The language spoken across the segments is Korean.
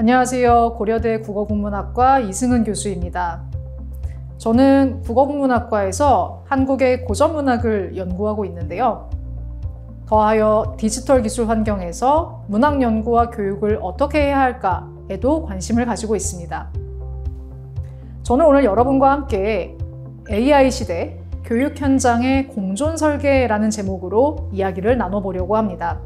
안녕하세요. 고려대 국어국문학과 이승은 교수입니다. 저는 국어국문학과에서 한국의 고전문학을 연구하고 있는데요. 더하여 디지털 기술 환경에서 문학 연구와 교육을 어떻게 해야 할까에도 관심을 가지고 있습니다. 저는 오늘 여러분과 함께 AI 시대 교육 현장의 공존 설계라는 제목으로 이야기를 나눠보려고 합니다.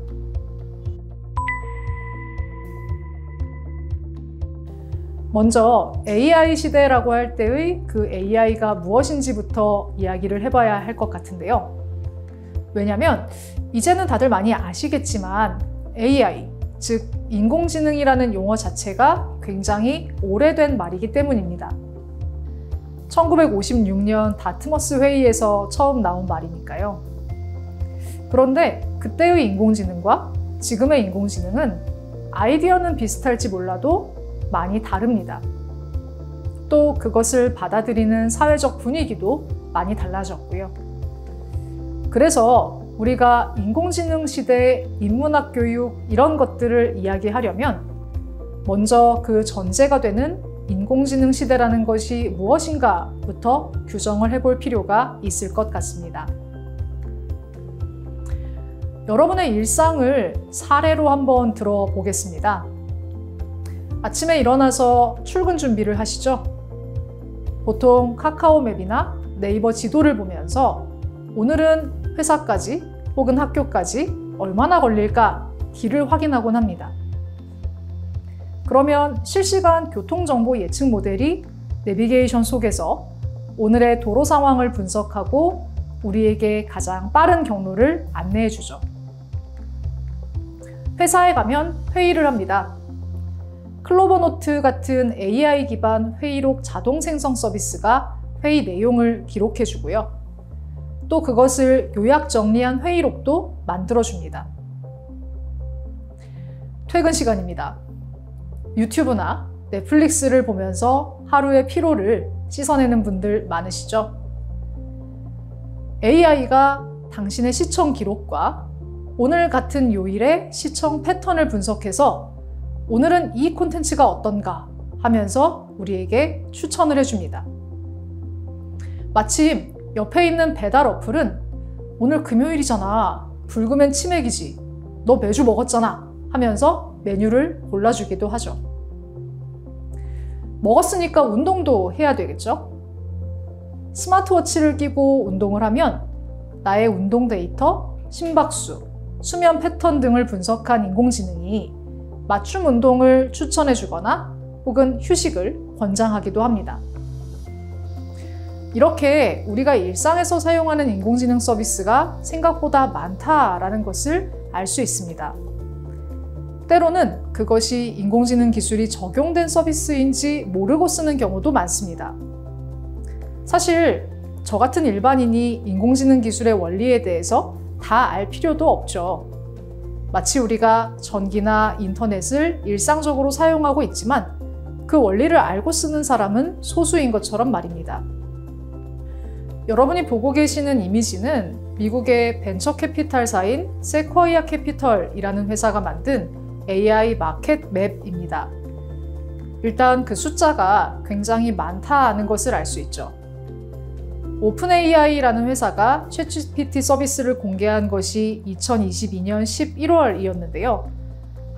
먼저 AI 시대라고 할 때의 그 AI가 무엇인지부터 이야기를 해봐야 할 것 같은데요. 왜냐하면 이제는 다들 많이 아시겠지만 AI, 즉 인공지능이라는 용어 자체가 굉장히 오래된 말이기 때문입니다. 1956년 다트머스 회의에서 처음 나온 말이니까요. 그런데 그때의 인공지능과 지금의 인공지능은 아이디어는 비슷할지 몰라도 많이 다릅니다. 또 그것을 받아들이는 사회적 분위기도 많이 달라졌고요. 그래서 우리가 인공지능 시대의 인문학 교육 이런 것들을 이야기하려면 먼저 그 전제가 되는 인공지능 시대라는 것이 무엇인가부터 규정을 해볼 필요가 있을 것 같습니다. 여러분의 일상을 사례로 한번 들어보겠습니다. 아침에 일어나서 출근 준비를 하시죠? 보통 카카오맵이나 네이버 지도를 보면서 오늘은 회사까지 혹은 학교까지 얼마나 걸릴까 길을 확인하곤 합니다. 그러면 실시간 교통정보 예측 모델이 내비게이션 속에서 오늘의 도로 상황을 분석하고 우리에게 가장 빠른 경로를 안내해 주죠. 회사에 가면 회의를 합니다. 클로버노트 같은 AI 기반 회의록 자동 생성 서비스가 회의 내용을 기록해 주고요. 또 그것을 요약 정리한 회의록도 만들어 줍니다. 퇴근 시간입니다. 유튜브나 넷플릭스를 보면서 하루의 피로를 씻어내는 분들 많으시죠? AI가 당신의 시청 기록과 오늘 같은 요일의 시청 패턴을 분석해서 오늘은 이 콘텐츠가 어떤가 하면서 우리에게 추천을 해줍니다. 마침 옆에 있는 배달 어플은 오늘 금요일이잖아. 불금엔 치맥이지. 너 매주 먹었잖아. 하면서 메뉴를 골라주기도 하죠. 먹었으니까 운동도 해야 되겠죠? 스마트워치를 끼고 운동을 하면 나의 운동 데이터, 심박수, 수면 패턴 등을 분석한 인공지능이 맞춤 운동을 추천해 주거나 혹은 휴식을 권장하기도 합니다. 이렇게 우리가 일상에서 사용하는 인공지능 서비스가 생각보다 많다라는 것을 알 수 있습니다. 때로는 그것이 인공지능 기술이 적용된 서비스인지 모르고 쓰는 경우도 많습니다. 사실 저 같은 일반인이 인공지능 기술의 원리에 대해서 다 알 필요도 없죠. 마치 우리가 전기나 인터넷을 일상적으로 사용하고 있지만 그 원리를 알고 쓰는 사람은 소수인 것처럼 말입니다. 여러분이 보고 계시는 이미지는 미국의 벤처 캐피탈사인 세쿼이아 캐피털이라는 회사가 만든 AI 마켓 맵입니다. 일단 그 숫자가 굉장히 많다는 것을 알 수 있죠. 오픈AI라는 회사가 챗GPT 서비스를 공개한 것이 2022년 11월이었는데요.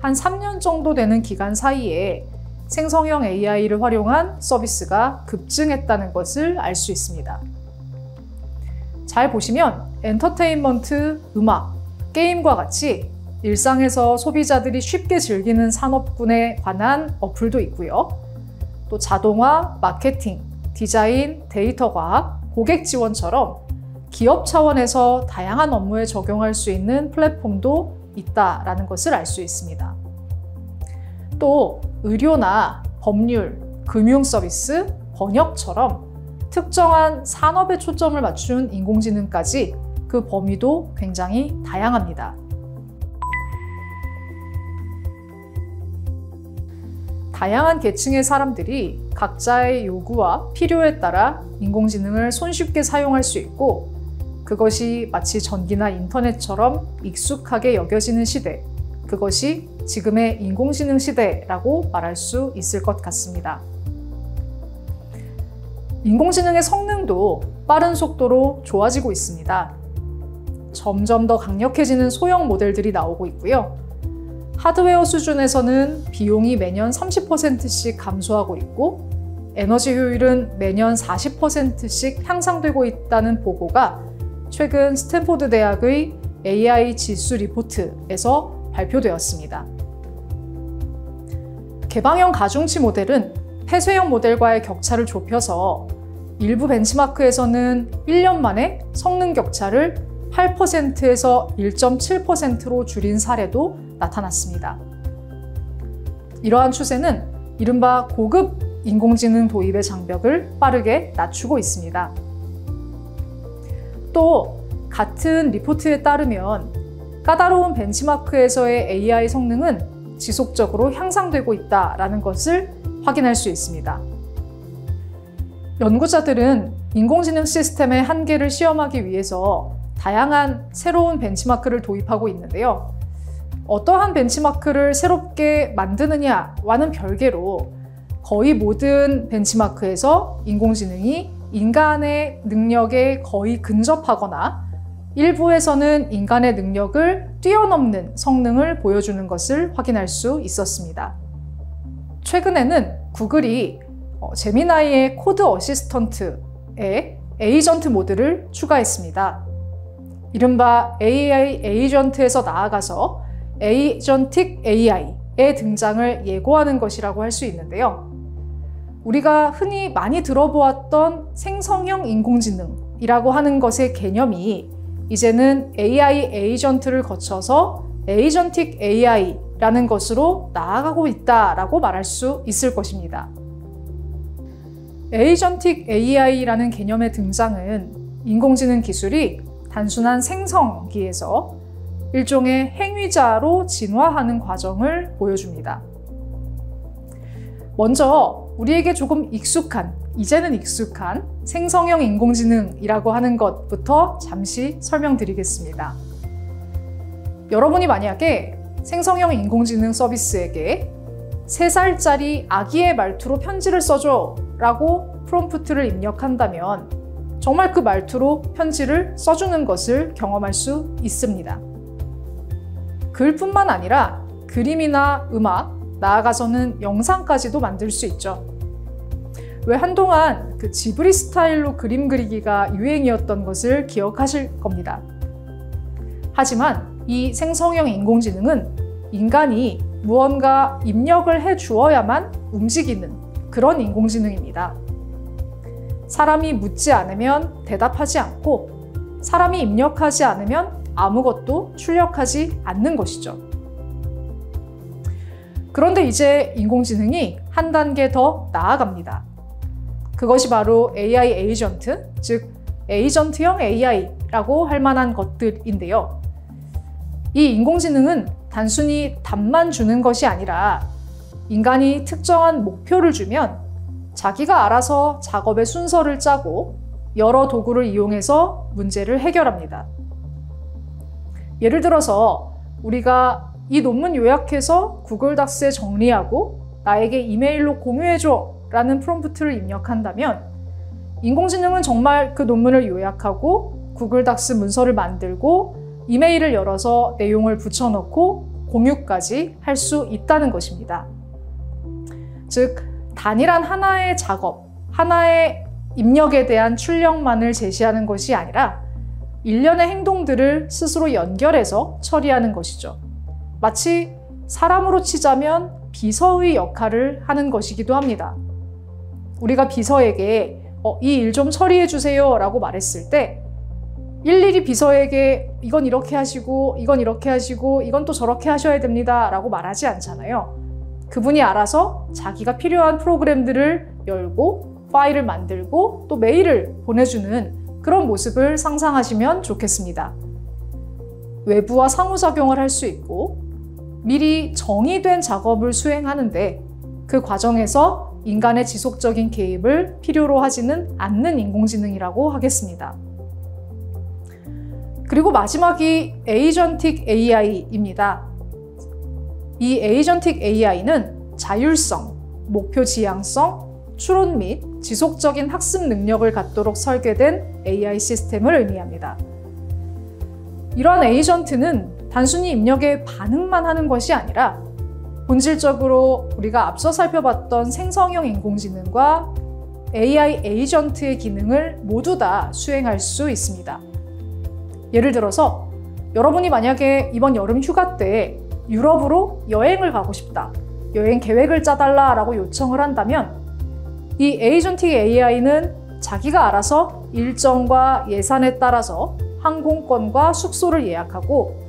한 3년 정도 되는 기간 사이에 생성형 AI를 활용한 서비스가 급증했다는 것을 알 수 있습니다. 잘 보시면 엔터테인먼트, 음악, 게임과 같이 일상에서 소비자들이 쉽게 즐기는 산업군에 관한 어플도 있고요. 또 자동화, 마케팅, 디자인, 데이터 과학, 고객 지원처럼 기업 차원에서 다양한 업무에 적용할 수 있는 플랫폼도 있다라는 것을 알 수 있습니다. 또 의료나 법률, 금융 서비스, 번역처럼 특정한 산업에 초점을 맞춘 인공지능까지 그 범위도 굉장히 다양합니다. 다양한 계층의 사람들이 각자의 요구와 필요에 따라 인공지능을 손쉽게 사용할 수 있고 그것이 마치 전기나 인터넷처럼 익숙하게 여겨지는 시대, 그것이 지금의 인공지능 시대라고 말할 수 있을 것 같습니다. 인공지능의 성능도 빠른 속도로 좋아지고 있습니다. 점점 더 강력해지는 소형 모델들이 나오고 있고요. 하드웨어 수준에서는 비용이 매년 30%씩 감소하고 있고 에너지 효율은 매년 40%씩 향상되고 있다는 보고가 최근 스탠포드 대학의 AI 지수 리포트에서 발표되었습니다. 개방형 가중치 모델은 폐쇄형 모델과의 격차를 좁혀서 일부 벤치마크에서는 1년 만에 성능 격차를 8%에서 1.7%로 줄인 사례도 나타났습니다. 이러한 추세는 이른바 고급 인공지능 도입의 장벽을 빠르게 낮추고 있습니다. 또 같은 리포트에 따르면 까다로운 벤치마크에서의 AI 성능은 지속적으로 향상되고 있다는 것을 확인할 수 있습니다. 연구자들은 인공지능 시스템의 한계를 시험하기 위해서 다양한 새로운 벤치마크를 도입하고 있는데요. 어떠한 벤치마크를 새롭게 만드느냐와는 별개로 거의 모든 벤치마크에서 인공지능이 인간의 능력에 거의 근접하거나 일부에서는 인간의 능력을 뛰어넘는 성능을 보여주는 것을 확인할 수 있었습니다. 최근에는 구글이 제미나이의 코드 어시스턴트에 에이전트 모드를 추가했습니다. 이른바 AI 에이전트에서 나아가서 에이전틱 AI의 등장을 예고하는 것이라고 할 수 있는데요. 우리가 흔히 많이 들어보았던 생성형 인공지능이라고 하는 것의 개념이 이제는 AI 에이전트를 거쳐서 에이전틱 AI라는 것으로 나아가고 있다라고 말할 수 있을 것입니다. 에이전틱 AI라는 개념의 등장은 인공지능 기술이 단순한 생성기에서 일종의 행위자로 진화하는 과정을 보여줍니다. 먼저 우리에게 조금 이제는 익숙한 생성형 인공지능이라고 하는 것부터 잠시 설명드리겠습니다. 여러분이 만약에 생성형 인공지능 서비스에게 3살짜리 아기의 말투로 편지를 써줘 라고 프롬프트를 입력한다면 정말 그 말투로 편지를 써주는 것을 경험할 수 있습니다. 글뿐만 아니라 그림이나 음악, 나아가서는 영상까지도 만들 수 있죠. 왜 한동안 그 지브리 스타일로 그림 그리기가 유행이었던 것을 기억하실 겁니다. 하지만 이 생성형 인공지능은 인간이 무언가 입력을 해 주어야만 움직이는 그런 인공지능입니다. 사람이 묻지 않으면 대답하지 않고 사람이 입력하지 않으면 아무것도 출력하지 않는 것이죠. 그런데 이제 인공지능이 한 단계 더 나아갑니다. 그것이 바로 AI 에이전트, 즉 에이전트형 AI라고 할 만한 것들인데요. 이 인공지능은 단순히 답만 주는 것이 아니라 인간이 특정한 목표를 주면 자기가 알아서 작업의 순서를 짜고 여러 도구를 이용해서 문제를 해결합니다. 예를 들어서 우리가 이 논문 요약해서 구글 닥스에 정리하고 나에게 이메일로 공유해줘 라는 프롬프트를 입력한다면 인공지능은 정말 그 논문을 요약하고 구글 닥스 문서를 만들고 이메일을 열어서 내용을 붙여넣고 공유까지 할 수 있다는 것입니다. 즉, 단일한 하나의 작업, 하나의 입력에 대한 출력만을 제시하는 것이 아니라 일련의 행동들을 스스로 연결해서 처리하는 것이죠. 마치 사람으로 치자면 비서의 역할을 하는 것이기도 합니다. 우리가 비서에게 이 일 좀 처리해 주세요 라고 말했을 때 일일이 비서에게 이건 이렇게 하시고 이건 이렇게 하시고 이건 또 저렇게 하셔야 됩니다 라고 말하지 않잖아요. 그분이 알아서 자기가 필요한 프로그램들을 열고 파일을 만들고 또 메일을 보내주는 그런 모습을 상상하시면 좋겠습니다. 외부와 상호작용을 할 수 있고 미리 정의된 작업을 수행하는데 그 과정에서 인간의 지속적인 개입을 필요로 하지는 않는 인공지능이라고 하겠습니다. 그리고 마지막이 에이전틱 AI입니다. 이 에이전틱 AI는 자율성, 목표 지향성, 추론 및 지속적인 학습 능력을 갖도록 설계된 AI 시스템을 의미합니다. 이러한 에이전트는 단순히 입력에 반응만 하는 것이 아니라 본질적으로 우리가 앞서 살펴봤던 생성형 인공지능과 AI 에이전트의 기능을 모두 다 수행할 수 있습니다. 예를 들어서 여러분이 만약에 이번 여름 휴가 때 유럽으로 여행을 가고 싶다, 여행 계획을 짜달라 라고 요청을 한다면 이 에이전틱 AI는 자기가 알아서 일정과 예산에 따라서 항공권과 숙소를 예약하고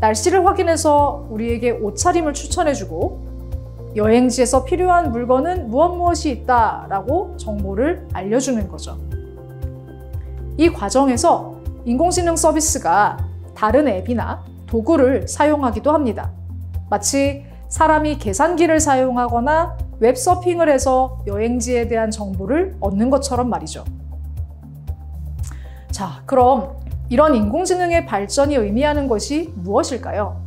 날씨를 확인해서 우리에게 옷차림을 추천해주고 여행지에서 필요한 물건은 무엇이 있다라고 정보를 알려주는 거죠. 이 과정에서 인공지능 서비스가 다른 앱이나 도구를 사용하기도 합니다. 마치 사람이 계산기를 사용하거나 웹서핑을 해서 여행지에 대한 정보를 얻는 것처럼 말이죠. 자, 그럼 이런 인공지능의 발전이 의미하는 것이 무엇일까요?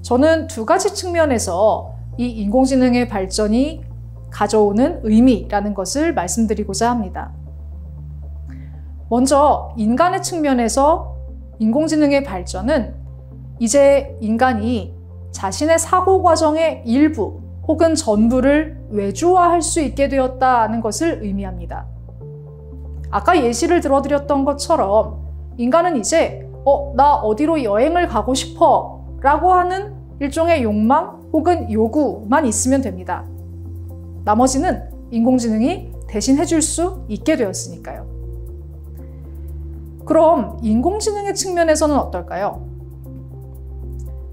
저는 두 가지 측면에서 이 인공지능의 발전이 가져오는 의미라는 것을 말씀드리고자 합니다. 먼저 인간의 측면에서 인공지능의 발전은 이제 인간이 자신의 사고 과정의 일부 혹은 전부를 외주화할 수 있게 되었다는 것을 의미합니다. 아까 예시를 들어드렸던 것처럼 인간은 이제 나 어디로 여행을 가고 싶어 라고 하는 일종의 욕망 혹은 요구만 있으면 됩니다. 나머지는 인공지능이 대신 해줄 수 있게 되었으니까요. 그럼 인공지능의 측면에서는 어떨까요?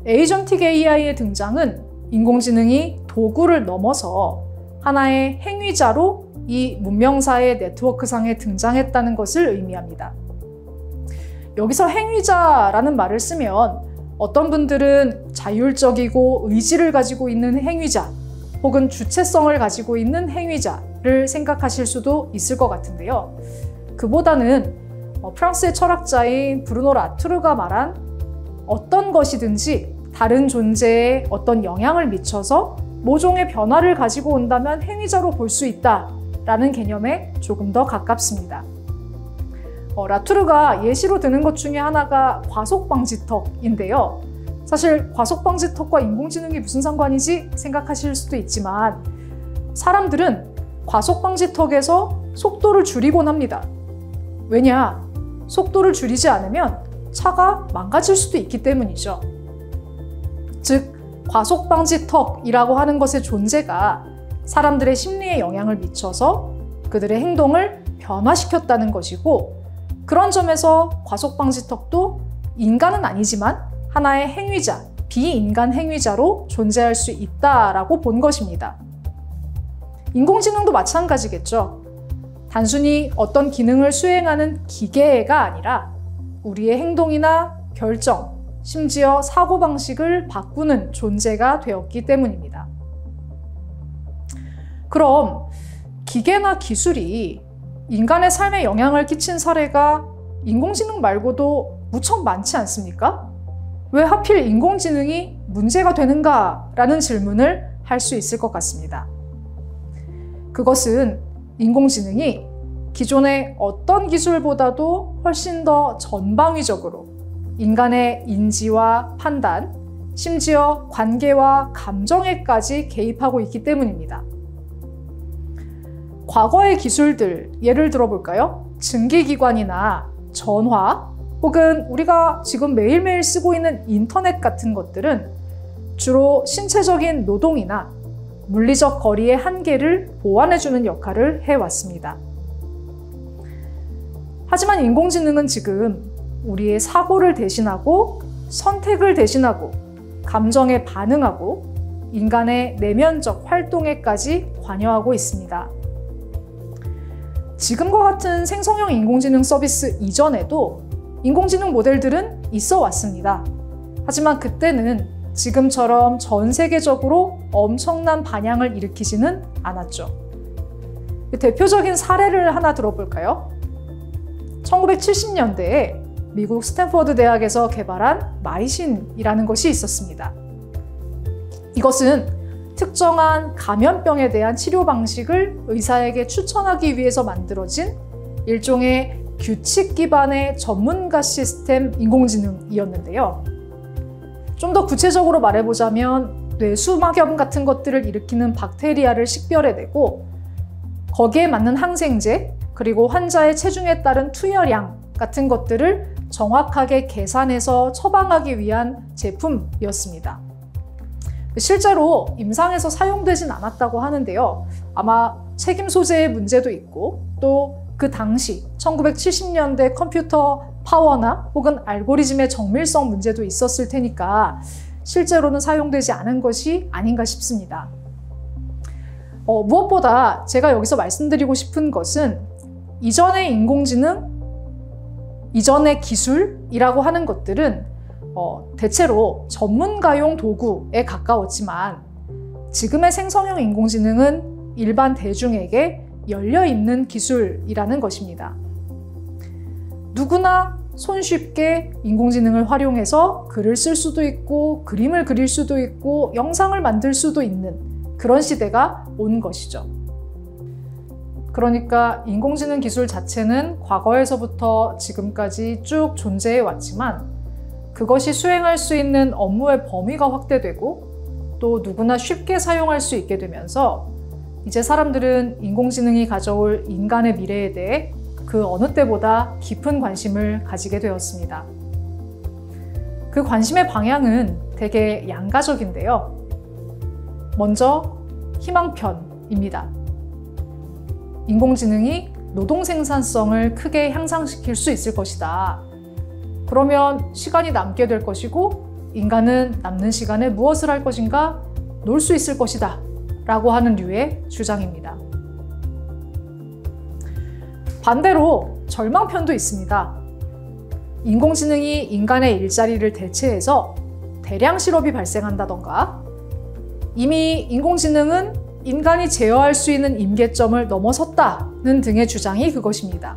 에이전틱 AI의 등장은 인공지능이 도구를 넘어서 하나의 행위자로 이 문명사의 네트워크상에 등장했다는 것을 의미합니다. 여기서 행위자라는 말을 쓰면 어떤 분들은 자율적이고 의지를 가지고 있는 행위자 혹은 주체성을 가지고 있는 행위자를 생각하실 수도 있을 것 같은데요. 그보다는 프랑스의 철학자인 브루노 라투르가 말한 어떤 것이든지 다른 존재에 어떤 영향을 미쳐서 모종의 변화를 가지고 온다면 행위자로 볼 수 있다라는 개념에 조금 더 가깝습니다. 라투르가 예시로 드는 것 중에 하나가 과속방지턱인데요. 사실 과속방지턱과 인공지능이 무슨 상관이지 생각하실 수도 있지만 사람들은 과속방지턱에서 속도를 줄이곤 합니다. 왜냐? 속도를 줄이지 않으면 차가 망가질 수도 있기 때문이죠. 즉, 과속방지턱이라고 하는 것의 존재가 사람들의 심리에 영향을 미쳐서 그들의 행동을 변화시켰다는 것이고, 그런 점에서 과속방지턱도 인간은 아니지만 하나의 행위자, 비인간 행위자로 존재할 수 있다라고 본 것입니다. 인공지능도 마찬가지겠죠. 단순히 어떤 기능을 수행하는 기계가 아니라 우리의 행동이나 결정, 심지어 사고방식을 바꾸는 존재가 되었기 때문입니다. 그럼 기계나 기술이 인간의 삶에 영향을 끼친 사례가 인공지능 말고도 무척 많지 않습니까? 왜 하필 인공지능이 문제가 되는가라는 질문을 할 수 있을 것 같습니다. 그것은 인공지능이 기존의 어떤 기술보다도 훨씬 더 전방위적으로 인간의 인지와 판단, 심지어 관계와 감정에까지 개입하고 있기 때문입니다. 과거의 기술들, 예를 들어볼까요? 증기기관이나 전화, 혹은 우리가 지금 매일매일 쓰고 있는 인터넷 같은 것들은 주로 신체적인 노동이나 물리적 거리의 한계를 보완해주는 역할을 해왔습니다. 하지만 인공지능은 지금 우리의 사고를 대신하고 선택을 대신하고 감정에 반응하고 인간의 내면적 활동에까지 관여하고 있습니다. 지금과 같은 생성형 인공지능 서비스 이전에도 인공지능 모델들은 있어 왔습니다. 하지만 그때는 지금처럼 전 세계적으로 엄청난 반향을 일으키지는 않았죠. 대표적인 사례를 하나 들어볼까요? 1970년대에 미국 스탠퍼드 대학에서 개발한 마이신이라는 것이 있었습니다. 이것은 특정한 감염병에 대한 치료 방식을 의사에게 추천하기 위해서 만들어진 일종의 규칙 기반의 전문가 시스템 인공지능이었는데요. 좀 더 구체적으로 말해보자면 뇌수막염 같은 것들을 일으키는 박테리아를 식별해내고 거기에 맞는 항생제, 그리고 환자의 체중에 따른 투여량 같은 것들을 정확하게 계산해서 처방하기 위한 제품이었습니다. 실제로 임상에서 사용되진 않았다고 하는데요. 아마 책임 소재의 문제도 있고 또 그 당시 1970년대 컴퓨터 파워나 혹은 알고리즘의 정밀성 문제도 있었을 테니까 실제로는 사용되지 않은 것이 아닌가 싶습니다. 무엇보다 제가 여기서 말씀드리고 싶은 것은 이전의 인공지능, 이전의 기술이라고 하는 것들은 대체로 전문가용 도구에 가까웠지만 지금의 생성형 인공지능은 일반 대중에게 열려있는 기술이라는 것입니다. 누구나 손쉽게 인공지능을 활용해서 글을 쓸 수도 있고 그림을 그릴 수도 있고 영상을 만들 수도 있는 그런 시대가 온 것이죠. 그러니까 인공지능 기술 자체는 과거에서부터 지금까지 쭉 존재해 왔지만 그것이 수행할 수 있는 업무의 범위가 확대되고 또 누구나 쉽게 사용할 수 있게 되면서 이제 사람들은 인공지능이 가져올 인간의 미래에 대해 그 어느 때보다 깊은 관심을 가지게 되었습니다. 그 관심의 방향은 되게 양가적인데요. 먼저 희망편입니다. 인공지능이 노동 생산성을 크게 향상시킬 수 있을 것이다. 그러면 시간이 남게 될 것이고 인간은 남는 시간에 무엇을 할 것인가? 놀 수 있을 것이다. 라고 하는 류의 주장입니다. 반대로 절망편도 있습니다. 인공지능이 인간의 일자리를 대체해서 대량 실업이 발생한다던가 이미 인공지능은 인간이 제어할 수 있는 임계점을 넘어섰다는 등의 주장이 그것입니다.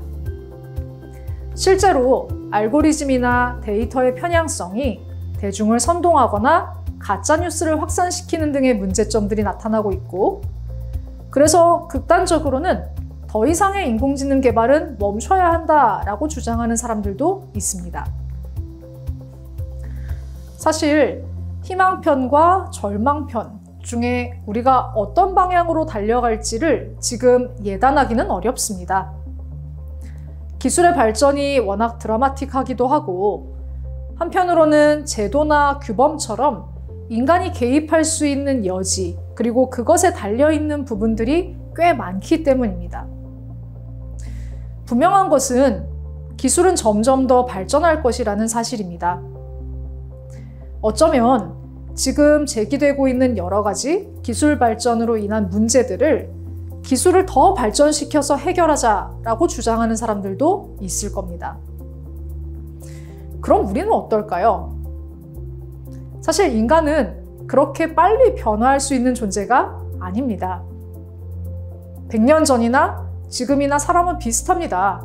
실제로 알고리즘이나 데이터의 편향성이 대중을 선동하거나 가짜뉴스를 확산시키는 등의 문제점들이 나타나고 있고 그래서 극단적으로는 더 이상의 인공지능 개발은 멈춰야 한다라고 주장하는 사람들도 있습니다. 사실 희망편과 절망편 중에 우리가 어떤 방향으로 달려갈지를 지금 예단하기는 어렵습니다. 기술의 발전이 워낙 드라마틱하기도 하고 한편으로는 제도나 규범처럼 인간이 개입할 수 있는 여지 그리고 그것에 달려있는 부분들이 꽤 많기 때문입니다. 분명한 것은 기술은 점점 더 발전할 것이라는 사실입니다. 어쩌면 지금 제기되고 있는 여러 가지 기술 발전으로 인한 문제들을 기술을 더 발전시켜서 해결하자라고 주장하는 사람들도 있을 겁니다. 그럼 우리는 어떨까요? 사실 인간은 그렇게 빨리 변화할 수 있는 존재가 아닙니다. 100년 전이나 지금이나 사람은 비슷합니다.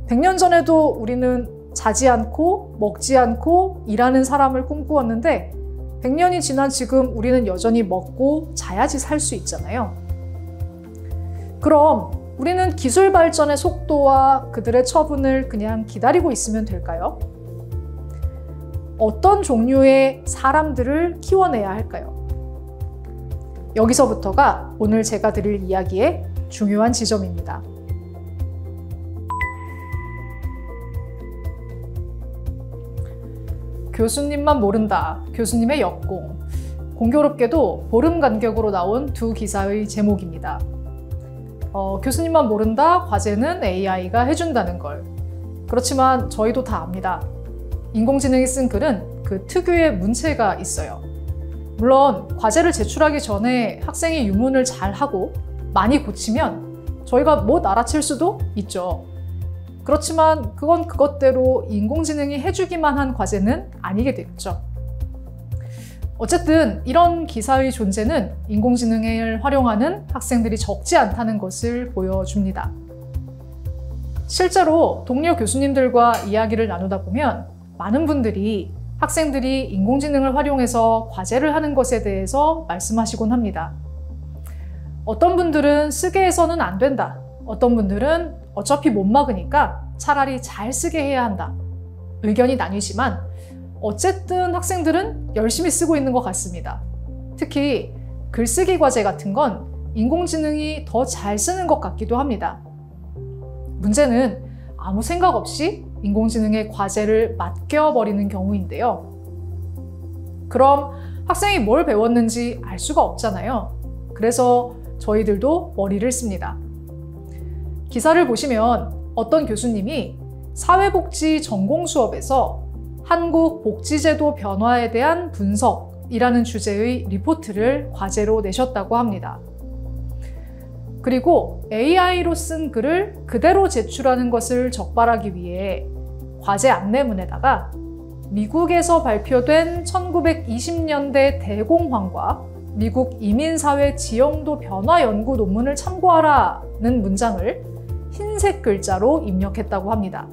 100년 전에도 우리는 자지 않고 먹지 않고 일하는 사람을 꿈꾸었는데 100년이 지난 지금 우리는 여전히 먹고 자야지 살 수 있잖아요. 그럼 우리는 기술 발전의 속도와 그들의 처분을 그냥 기다리고 있으면 될까요? 어떤 종류의 사람들을 키워내야 할까요? 여기서부터가 오늘 제가 드릴 이야기의 중요한 지점입니다. 교수님만 모른다. 교수님의 역공. 공교롭게도 보름 간격으로 나온 두 기사의 제목입니다. 교수님만 모른다. 과제는 AI가 해준다는 걸. 그렇지만 저희도 다 압니다. 인공지능이 쓴 글은 그 특유의 문체가 있어요. 물론 과제를 제출하기 전에 학생이 유문을 잘 하고 많이 고치면 저희가 못 알아챌 수도 있죠. 그렇지만 그건 그것대로 인공지능이 해주기만 한 과제는 아니게 되겠죠. 어쨌든 이런 기사의 존재는 인공지능을 활용하는 학생들이 적지 않다는 것을 보여줍니다. 실제로 동료 교수님들과 이야기를 나누다 보면 많은 분들이 학생들이 인공지능을 활용해서 과제를 하는 것에 대해서 말씀하시곤 합니다. 어떤 분들은 쓰게 해서는 안 된다. 어떤 분들은 어차피 못 막으니까 차라리 잘 쓰게 해야 한다. 의견이 나뉘지만 어쨌든 학생들은 열심히 쓰고 있는 것 같습니다. 특히 글쓰기 과제 같은 건 인공지능이 더 잘 쓰는 것 같기도 합니다. 문제는 아무 생각 없이 인공지능의 과제를 맡겨버리는 경우인데요. 그럼 학생이 뭘 배웠는지 알 수가 없잖아요. 그래서 저희들도 머리를 씁니다. 기사를 보시면 어떤 교수님이 사회복지 전공 수업에서 한국 복지제도 변화에 대한 분석이라는 주제의 리포트를 과제로 내셨다고 합니다. 그리고 AI로 쓴 글을 그대로 제출하는 것을 적발하기 위해 과제 안내문에다가 미국에서 발표된 1920년대 대공황과 미국 이민사회 지형도 변화 연구 논문을 참고하라는 문장을 흰색 글자로 입력했다고 합니다.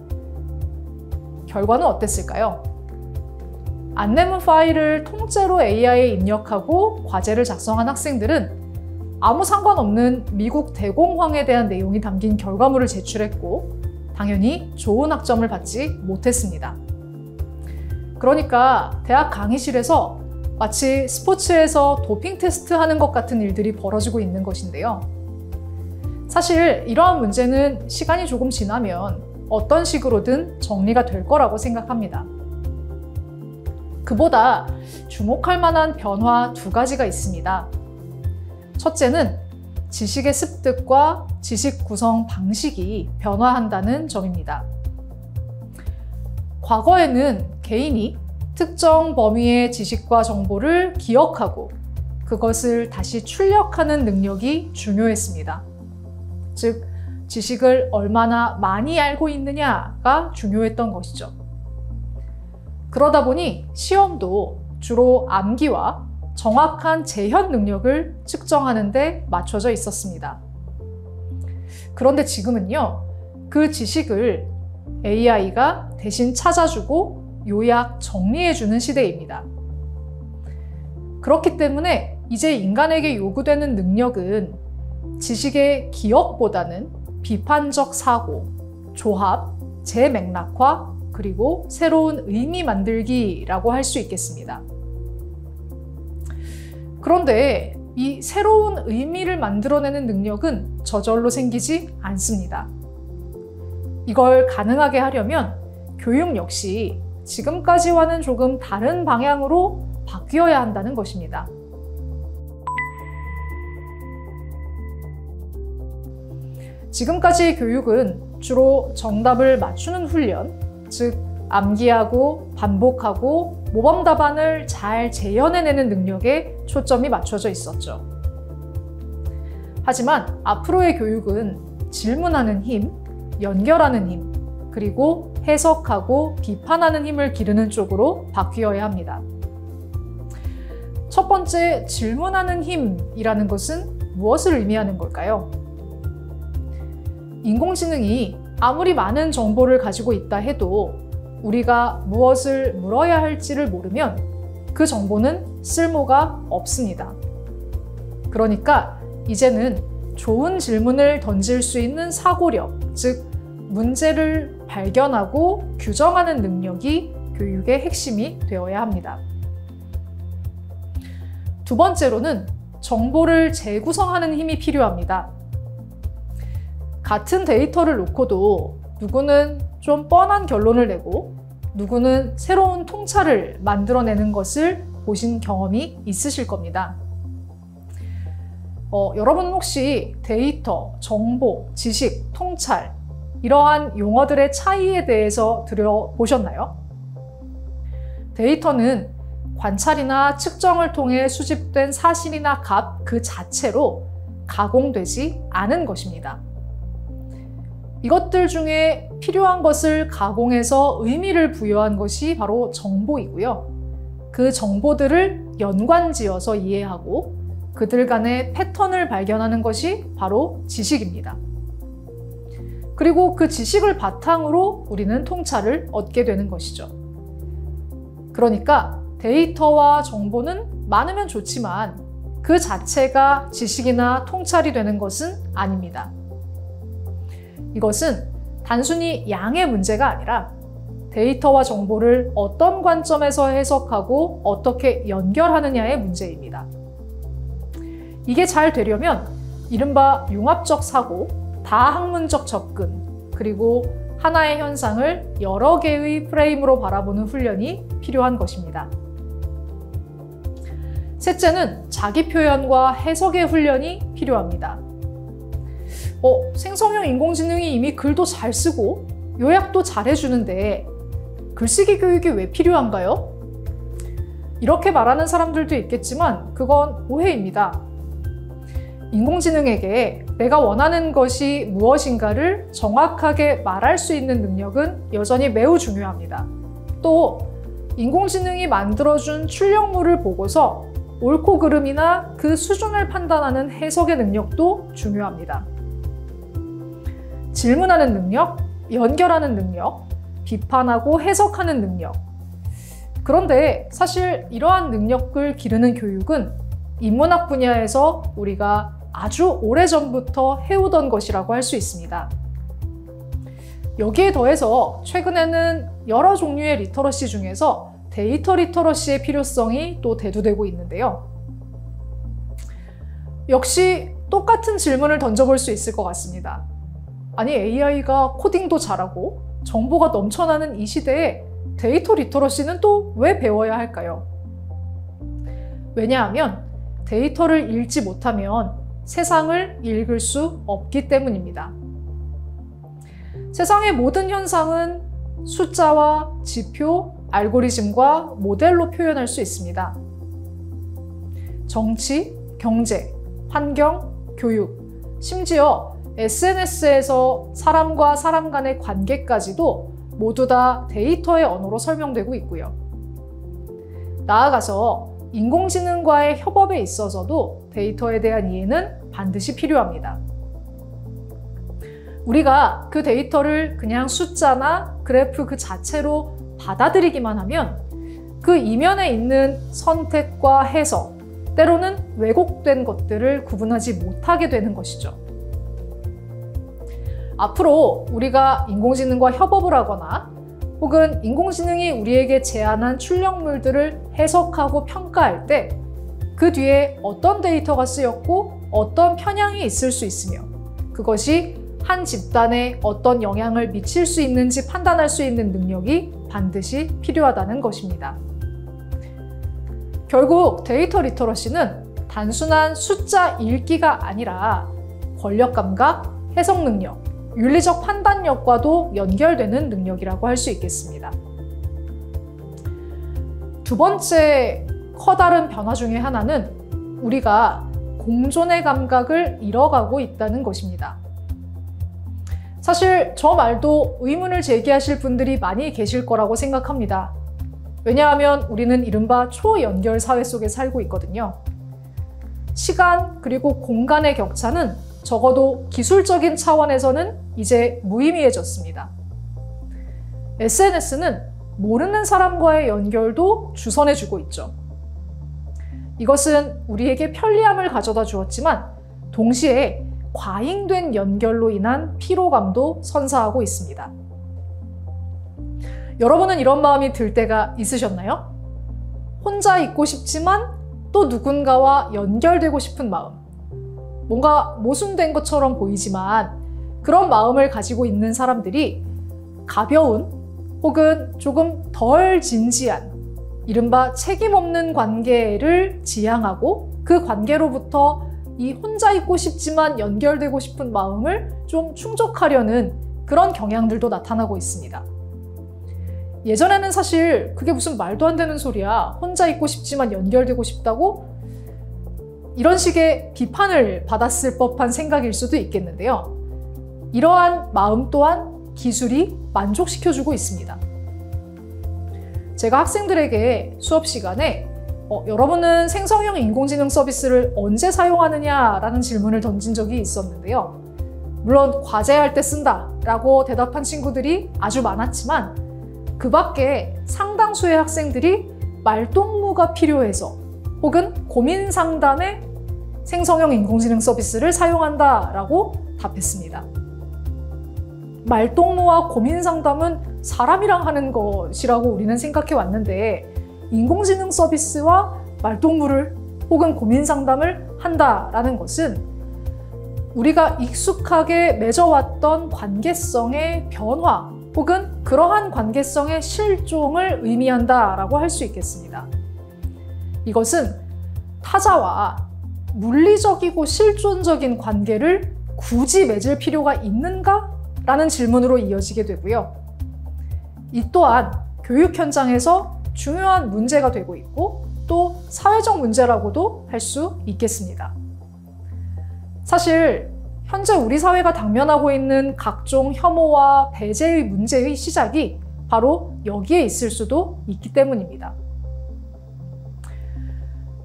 결과는 어땠을까요? 안내문 파일을 통째로 AI에 입력하고 과제를 작성한 학생들은 아무 상관없는 미국 대공황에 대한 내용이 담긴 결과물을 제출했고 당연히 좋은 학점을 받지 못했습니다. 그러니까 대학 강의실에서 마치 스포츠에서 도핑 테스트 하는 것 같은 일들이 벌어지고 있는 것인데요. 사실 이러한 문제는 시간이 조금 지나면 어떤 식으로든 정리가 될 거라고 생각합니다. 그보다 주목할 만한 변화 두 가지가 있습니다. 첫째는 지식의 습득과 지식 구성 방식이 변화한다는 점입니다. 과거에는 개인이 특정 범위의 지식과 정보를 기억하고 그것을 다시 출력하는 능력이 중요했습니다. 즉, 지식을 얼마나 많이 알고 있느냐가 중요했던 것이죠. 그러다 보니 시험도 주로 암기와 정확한 재현 능력을 측정하는 데 맞춰져 있었습니다. 그런데 지금은요, 그 지식을 AI가 대신 찾아주고 요약 정리해주는 시대입니다. 그렇기 때문에 이제 인간에게 요구되는 능력은 지식의 기억보다는 비판적 사고, 조합, 재맥락화, 그리고 새로운 의미 만들기라고 할 수 있겠습니다. 그런데 이 새로운 의미를 만들어내는 능력은 저절로 생기지 않습니다. 이걸 가능하게 하려면 교육 역시 지금까지와는 조금 다른 방향으로 바뀌어야 한다는 것입니다. 지금까지의 교육은 주로 정답을 맞추는 훈련, 즉 암기하고 반복하고 모범 답안을 잘 재현해내는 능력에 초점이 맞춰져 있었죠. 하지만 앞으로의 교육은 질문하는 힘, 연결하는 힘, 그리고 해석하고 비판하는 힘을 기르는 쪽으로 바뀌어야 합니다. 첫 번째, 질문하는 힘이라는 것은 무엇을 의미하는 걸까요? 인공지능이 아무리 많은 정보를 가지고 있다 해도 우리가 무엇을 물어야 할지를 모르면 그 정보는 쓸모가 없습니다. 그러니까 이제는 좋은 질문을 던질 수 있는 사고력, 즉 문제를 발견하고 규정하는 능력이 교육의 핵심이 되어야 합니다. 두 번째로는 정보를 재구성하는 힘이 필요합니다. 같은 데이터를 놓고도 누구는 좀 뻔한 결론을 내고 누구는 새로운 통찰을 만들어내는 것을 보신 경험이 있으실 겁니다. 여러분은 혹시 데이터, 정보, 지식, 통찰 이러한 용어들의 차이에 대해서 들여보셨나요? 데이터는 관찰이나 측정을 통해 수집된 사실이나 값 그 자체로 가공되지 않은 것입니다. 이것들 중에 필요한 것을 가공해서 의미를 부여한 것이 바로 정보이고요. 그 정보들을 연관지어서 이해하고 그들 간의 패턴을 발견하는 것이 바로 지식입니다. 그리고 그 지식을 바탕으로 우리는 통찰을 얻게 되는 것이죠. 그러니까 데이터와 정보는 많으면 좋지만 그 자체가 지식이나 통찰이 되는 것은 아닙니다. 이것은 단순히 양의 문제가 아니라 데이터와 정보를 어떤 관점에서 해석하고 어떻게 연결하느냐의 문제입니다. 이게 잘 되려면 이른바 융합적 사고, 다학문적 접근, 그리고 하나의 현상을 여러 개의 프레임으로 바라보는 훈련이 필요한 것입니다. 셋째는 자기 표현과 해석의 훈련이 필요합니다. 생성형 인공지능이 이미 글도 잘 쓰고 요약도 잘 해주는데 글쓰기 교육이 왜 필요한가요? 이렇게 말하는 사람들도 있겠지만 그건 오해입니다. 인공지능에게 내가 원하는 것이 무엇인가를 정확하게 말할 수 있는 능력은 여전히 매우 중요합니다. 또 인공지능이 만들어준 출력물을 보고서 옳고 그름이나 그 수준을 판단하는 해석의 능력도 중요합니다. 질문하는 능력, 연결하는 능력, 비판하고 해석하는 능력. 그런데 사실 이러한 능력을 기르는 교육은 인문학 분야에서 우리가 아주 오래전부터 해오던 것이라고 할 수 있습니다. 여기에 더해서 최근에는 여러 종류의 리터러시 중에서 데이터 리터러시의 필요성이 또 대두되고 있는데요. 역시 똑같은 질문을 던져볼 수 있을 것 같습니다. 아니, AI가 코딩도 잘하고 정보가 넘쳐나는 이 시대에 데이터 리터러시는 또 왜 배워야 할까요? 왜냐하면 데이터를 읽지 못하면 세상을 읽을 수 없기 때문입니다. 세상의 모든 현상은 숫자와 지표, 알고리즘과 모델로 표현할 수 있습니다. 정치, 경제, 환경, 교육, 심지어 SNS에서 사람과 사람 간의 관계까지도 모두 다 데이터의 언어로 설명되고 있고요. 나아가서 인공지능과의 협업에 있어서도 데이터에 대한 이해는 반드시 필요합니다. 우리가 그 데이터를 그냥 숫자나 그래프 그 자체로 받아들이기만 하면 그 이면에 있는 선택과 해석, 때로는 왜곡된 것들을 구분하지 못하게 되는 것이죠. 앞으로 우리가 인공지능과 협업을 하거나 혹은 인공지능이 우리에게 제안한 출력물들을 해석하고 평가할 때 그 뒤에 어떤 데이터가 쓰였고 어떤 편향이 있을 수 있으며 그것이 한 집단에 어떤 영향을 미칠 수 있는지 판단할 수 있는 능력이 반드시 필요하다는 것입니다. 결국 데이터 리터러시는 단순한 숫자 읽기가 아니라 권력 감각, 해석 능력, 윤리적 판단력과도 연결되는 능력이라고 할 수 있겠습니다. 두 번째 커다란 변화 중에 하나는 우리가 공존의 감각을 잃어가고 있다는 것입니다. 사실 저 말도 의문을 제기하실 분들이 많이 계실 거라고 생각합니다. 왜냐하면 우리는 이른바 초연결 사회 속에 살고 있거든요. 시간 그리고 공간의 격차는 적어도 기술적인 차원에서는 이제 무의미해졌습니다. SNS는 모르는 사람과의 연결도 주선해주고 있죠. 이것은 우리에게 편리함을 가져다 주었지만 동시에 과잉된 연결로 인한 피로감도 선사하고 있습니다. 여러분은 이런 마음이 들 때가 있으셨나요? 혼자 있고 싶지만 또 누군가와 연결되고 싶은 마음. 뭔가 모순된 것처럼 보이지만 그런 마음을 가지고 있는 사람들이 가벼운 혹은 조금 덜 진지한 이른바 책임 없는 관계를 지향하고 그 관계로부터 이 혼자 있고 싶지만 연결되고 싶은 마음을 좀 충족하려는 그런 경향들도 나타나고 있습니다. 예전에는 사실 그게 무슨 말도 안 되는 소리야. 혼자 있고 싶지만 연결되고 싶다고? 이런 식의 비판을 받았을 법한 생각일 수도 있겠는데요. 이러한 마음 또한 기술이 만족시켜주고 있습니다. 제가 학생들에게 수업 시간에 여러분은 생성형 인공지능 서비스를 언제 사용하느냐라는 질문을 던진 적이 있었는데요. 물론 과제할 때 쓴다 라고 대답한 친구들이 아주 많았지만 그 밖에 상당수의 학생들이 말동무가 필요해서 혹은 고민 상담에 생성형 인공지능 서비스를 사용한다라고 답했습니다. 말동무와 고민 상담은 사람이랑 하는 것이라고 우리는 생각해 왔는데 인공지능 서비스와 말동무를 혹은 고민 상담을 한다라는 것은 우리가 익숙하게 맺어왔던 관계성의 변화 혹은 그러한 관계성의 실종을 의미한다라고 할 수 있겠습니다. 이것은 타자와 물리적이고 실존적인 관계를 굳이 맺을 필요가 있는가? 라는 질문으로 이어지게 되고요. 이 또한 교육 현장에서 중요한 문제가 되고 있고 또 사회적 문제라고도 할 수 있겠습니다. 사실 현재 우리 사회가 당면하고 있는 각종 혐오와 배제의 문제의 시작이 바로 여기에 있을 수도 있기 때문입니다.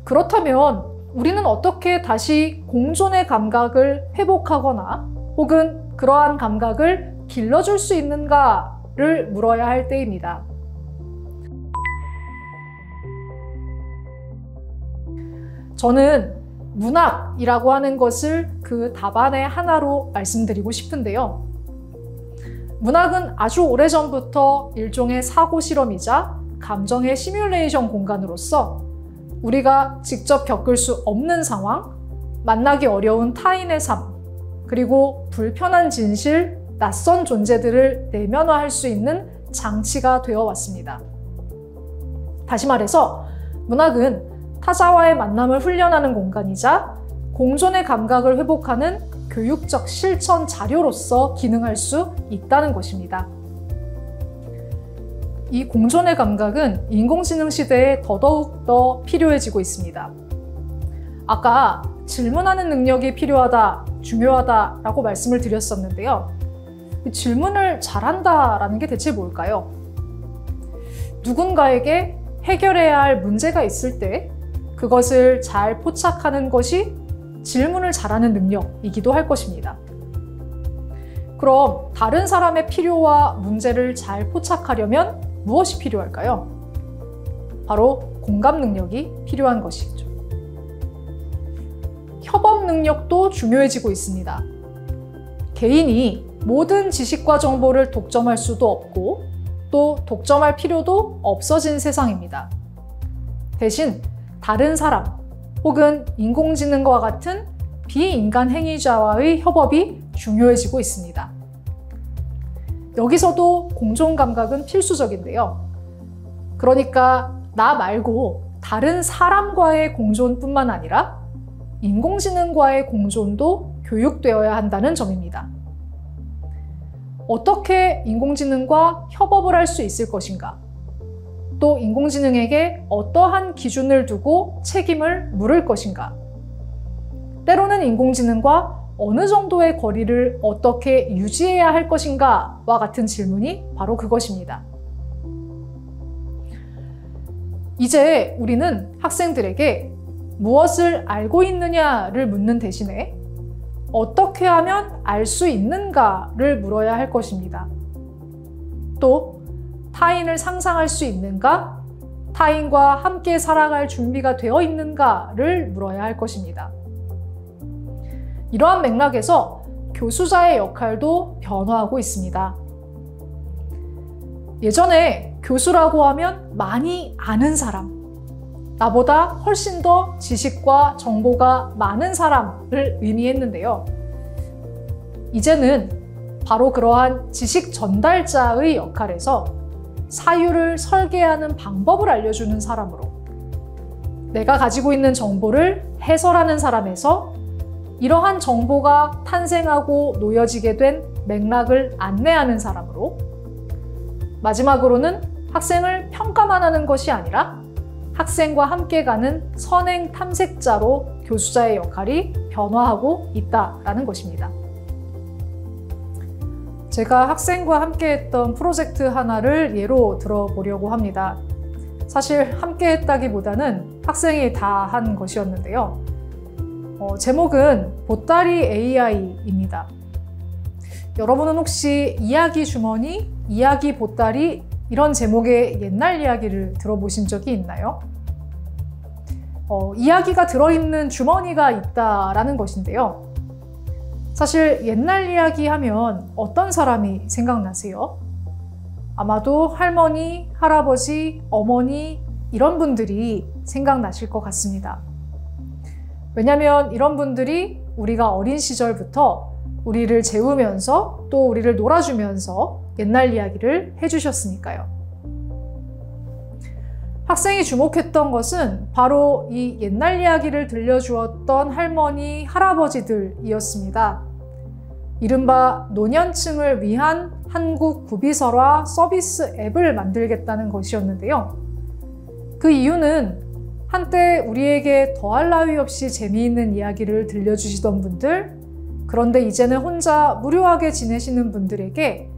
그렇다면 우리는 어떻게 다시 공존의 감각을 회복하거나 혹은 그러한 감각을 길러줄 수 있는가를 물어야 할 때입니다. 저는 문학이라고 하는 것을 그 답안의 하나로 말씀드리고 싶은데요. 문학은 아주 오래전부터 일종의 사고 실험이자 감정의 시뮬레이션 공간으로서 우리가 직접 겪을 수 없는 상황, 만나기 어려운 타인의 삶, 그리고 불편한 진실, 낯선 존재들을 내면화할 수 있는 장치가 되어 왔습니다. 다시 말해서 문학은 타자와의 만남을 훈련하는 공간이자 공존의 감각을 회복하는 교육적 실천 자료로서 기능할 수 있다는 것입니다. 이 공존의 감각은 인공지능 시대에 더더욱 필요해지고 있습니다. 아까 질문하는 능력이 필요하다, 중요하다라고 말씀을 드렸었는데요. 질문을 잘한다라는 게 대체 뭘까요? 누군가에게 해결해야 할 문제가 있을 때 그것을 잘 포착하는 것이 질문을 잘하는 능력이기도 할 것입니다. 그럼 다른 사람의 필요와 문제를 잘 포착하려면 무엇이 필요할까요? 바로 공감 능력이 필요한 것이죠. 협업 능력도 중요해지고 있습니다. 개인이 모든 지식과 정보를 독점할 수도 없고 또 독점할 필요도 없어진 세상입니다. 대신 다른 사람 혹은 인공지능과 같은 비인간 행위자와의 협업이 중요해지고 있습니다. 여기서도 공존 감각은 필수적인데요. 그러니까 나 말고 다른 사람과의 공존뿐만 아니라 인공지능과의 공존도 교육되어야 한다는 점입니다. 어떻게 인공지능과 협업을 할 수 있을 것인가? 또 인공지능에게 어떠한 기준을 두고 책임을 물을 것인가? 때로는 인공지능과 어느 정도의 거리를 어떻게 유지해야 할 것인가와 같은 질문이 바로 그것입니다. 이제 우리는 학생들에게 무엇을 알고 있느냐를 묻는 대신에 어떻게 하면 알 수 있는가를 물어야 할 것입니다. 또 타인을 상상할 수 있는가? 타인과 함께 살아갈 준비가 되어 있는가를 물어야 할 것입니다. 이러한 맥락에서 교수자의 역할도 변화하고 있습니다. 예전에 교수라고 하면 많이 아는 사람, 나보다 훨씬 더 지식과 정보가 많은 사람을 의미했는데요. 이제는 바로 그러한 지식 전달자의 역할에서 사유를 설계하는 방법을 알려주는 사람으로 내가 가지고 있는 정보를 해설하는 사람에서 이러한 정보가 탄생하고 놓여지게 된 맥락을 안내하는 사람으로 마지막으로는 학생을 평가만 하는 것이 아니라 학생과 함께 가는 선행 탐색자로 교수자의 역할이 변화하고 있다는 것입니다. 제가 학생과 함께 했던 프로젝트 하나를 예로 들어보려고 합니다. 사실 함께 했다기보다는 학생이 다 한 것이었는데요. 제목은 보따리 AI입니다. 여러분은 혹시 이야기 주머니, 이야기 보따리 이런 제목의 옛날 이야기를 들어보신 적이 있나요? 이야기가 들어있는 주머니가 있다라는 것인데요. 사실 옛날 이야기 하면 어떤 사람이 생각나세요? 아마도 할머니, 할아버지, 어머니 이런 분들이 생각나실 것 같습니다. 왜냐하면 이런 분들이 우리가 어린 시절부터 우리를 재우면서 또 우리를 놀아주면서 옛날 이야기를 해주셨으니까요. 학생이 주목했던 것은 바로 이 옛날 이야기를 들려주었던 할머니, 할아버지들이었습니다. 이른바 노년층을 위한 한국 구비설화 서비스 앱을 만들겠다는 것이었는데요. 그 이유는 한때 우리에게 더할 나위 없이 재미있는 이야기를 들려주시던 분들, 그런데 이제는 혼자 무료하게 지내시는 분들에게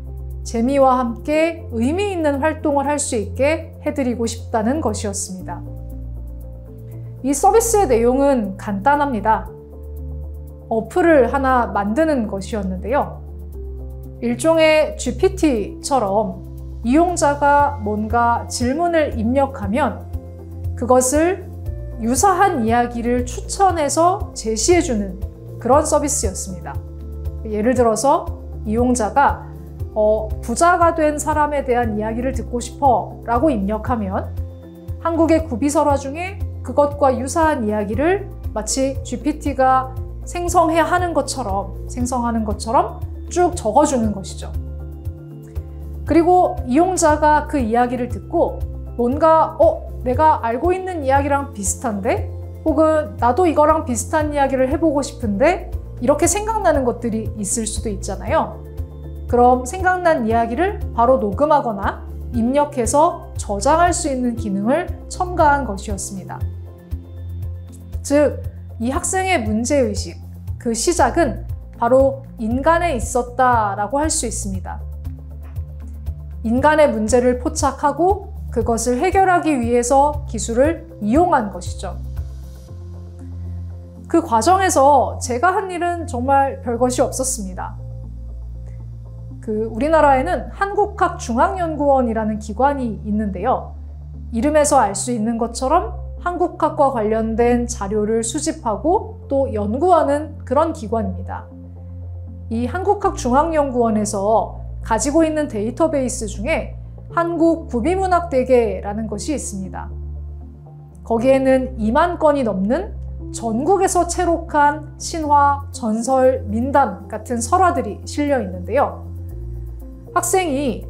재미와 함께 의미 있는 활동을 할 수 있게 해드리고 싶다는 것이었습니다. 이 서비스의 내용은 간단합니다. 어플을 하나 만드는 것이었는데요. 일종의 GPT처럼 이용자가 뭔가 질문을 입력하면 그것을 유사한 이야기를 추천해서 제시해주는 그런 서비스였습니다. 예를 들어서 이용자가 부자가 된 사람에 대한 이야기를 듣고 싶어 라고 입력하면 한국의 구비설화 중에 그것과 유사한 이야기를 마치 GPT가 생성하는 것처럼 쭉 적어주는 것이죠. 그리고 이용자가 그 이야기를 듣고 뭔가 내가 알고 있는 이야기랑 비슷한데? 혹은 나도 이거랑 비슷한 이야기를 해보고 싶은데? 이렇게 생각나는 것들이 있을 수도 있잖아요. 그럼 생각난 이야기를 바로 녹음하거나 입력해서 저장할 수 있는 기능을 첨가한 것이었습니다. 즉, 이 학생의 문제의식, 그 시작은 바로 인간에 있었다라고 할 수 있습니다. 인간의 문제를 포착하고 그것을 해결하기 위해서 기술을 이용한 것이죠. 그 과정에서 제가 한 일은 정말 별것이 없었습니다. 우리나라에는 한국학중앙연구원이라는 기관이 있는데요. 이름에서 알 수 있는 것처럼 한국학과 관련된 자료를 수집하고 또 연구하는 그런 기관입니다. 이 한국학중앙연구원에서 가지고 있는 데이터베이스 중에 한국구비문학대계라는 것이 있습니다. 거기에는 2만 건이 넘는 전국에서 채록한 신화, 전설, 민담 같은 설화들이 실려 있는데요. 학생이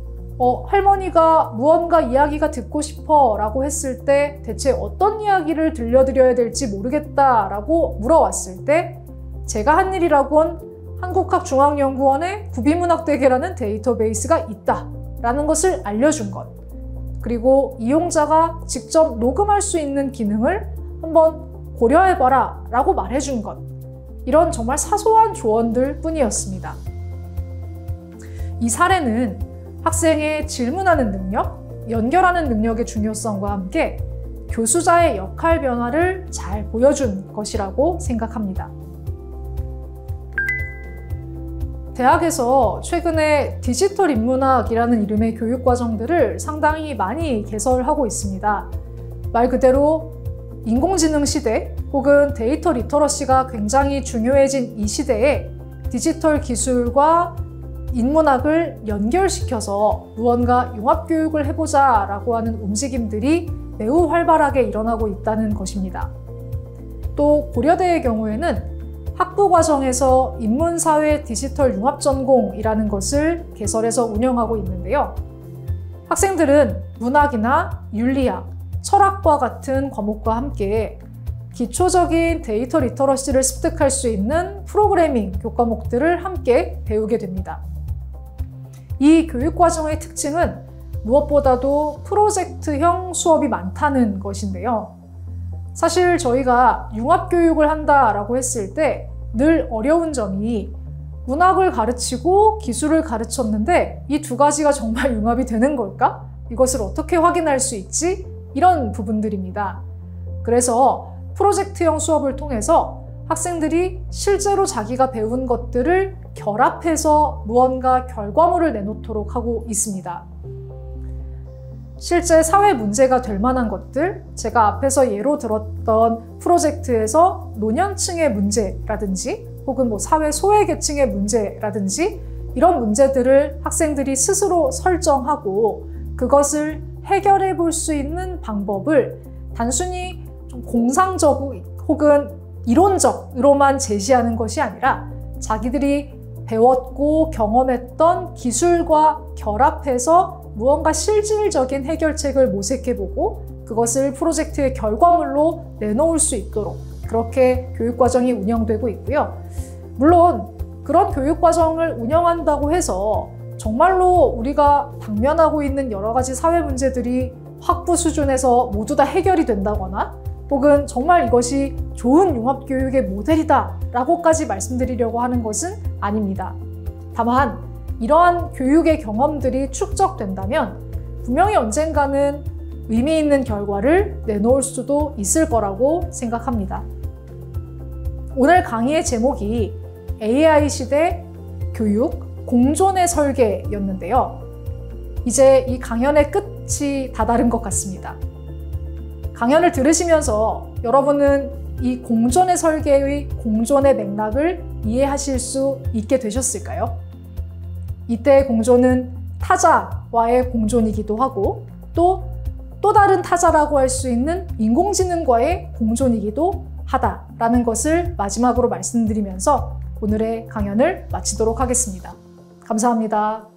할머니가 무언가 이야기가 듣고 싶어 라고 했을 때 대체 어떤 이야기를 들려드려야 될지 모르겠다 라고 물어왔을 때 제가 한 일이라곤 한국학중앙연구원에 구비문학대계라는 데이터베이스가 있다 라는 것을 알려준 것, 그리고 이용자가 직접 녹음할 수 있는 기능을 한번 고려해봐라 라고 말해준 것, 이런 정말 사소한 조언들 뿐이었습니다. 이 사례는 학생의 질문하는 능력, 연결하는 능력의 중요성과 함께 교수자의 역할 변화를 잘 보여준 것이라고 생각합니다. 대학에서 최근에 디지털 인문학이라는 이름의 교육과정들을 상당히 많이 개설하고 있습니다. 말 그대로 인공지능 시대 혹은 데이터 리터러시가 굉장히 중요해진 이 시대에 디지털 기술과 인문학을 연결시켜서 무언가 융합교육을 해보자 라고 하는 움직임들이 매우 활발하게 일어나고 있다는 것입니다. 또 고려대의 경우에는 학부과정에서 인문사회 디지털 융합전공이라는 것을 개설해서 운영하고 있는데요. 학생들은 문학이나 윤리학, 철학과 같은 과목과 함께 기초적인 데이터 리터러시를 습득할 수 있는 프로그래밍 교과목들을 함께 배우게 됩니다. 이 교육과정의 특징은 무엇보다도 프로젝트형 수업이 많다는 것인데요. 사실 저희가 융합교육을 한다라고 했을 때 늘 어려운 점이 문학을 가르치고 기술을 가르쳤는데 이 두 가지가 정말 융합이 되는 걸까? 이것을 어떻게 확인할 수 있지? 이런 부분들입니다. 그래서 프로젝트형 수업을 통해서 학생들이 실제로 자기가 배운 것들을 결합해서 무언가 결과물을 내놓도록 하고 있습니다. 실제 사회 문제가 될 만한 것들, 제가 앞에서 예로 들었던 프로젝트에서 노년층의 문제라든지 혹은 사회 소외계층의 문제라든지 이런 문제들을 학생들이 스스로 설정하고 그것을 해결해 볼 수 있는 방법을 단순히 좀 공상적 혹은 이론적으로만 제시하는 것이 아니라 자기들이 배웠고 경험했던 기술과 결합해서 무언가 실질적인 해결책을 모색해보고 그것을 프로젝트의 결과물로 내놓을 수 있도록 그렇게 교육과정이 운영되고 있고요. 물론 그런 교육과정을 운영한다고 해서 정말로 우리가 당면하고 있는 여러 가지 사회 문제들이 학부 수준에서 모두 다 해결이 된다거나 혹은 정말 이것이 좋은 융합교육의 모델이다 라고까지 말씀드리려고 하는 것은 아닙니다. 다만 이러한 교육의 경험들이 축적된다면 분명히 언젠가는 의미 있는 결과를 내놓을 수도 있을 거라고 생각합니다. 오늘 강의의 제목이 AI 시대 교육 공존의 설계였는데요. 이제 이 강연의 끝이 다다른 것 같습니다. 강연을 들으시면서 여러분은 이 공존의 설계의 공존의 맥락을 이해하실 수 있게 되셨을까요? 이때의 공존은 타자와의 공존이기도 하고 또 다른 타자라고 할 수 있는 인공지능과의 공존이기도 하다라는 것을 마지막으로 말씀드리면서 오늘의 강연을 마치도록 하겠습니다. 감사합니다.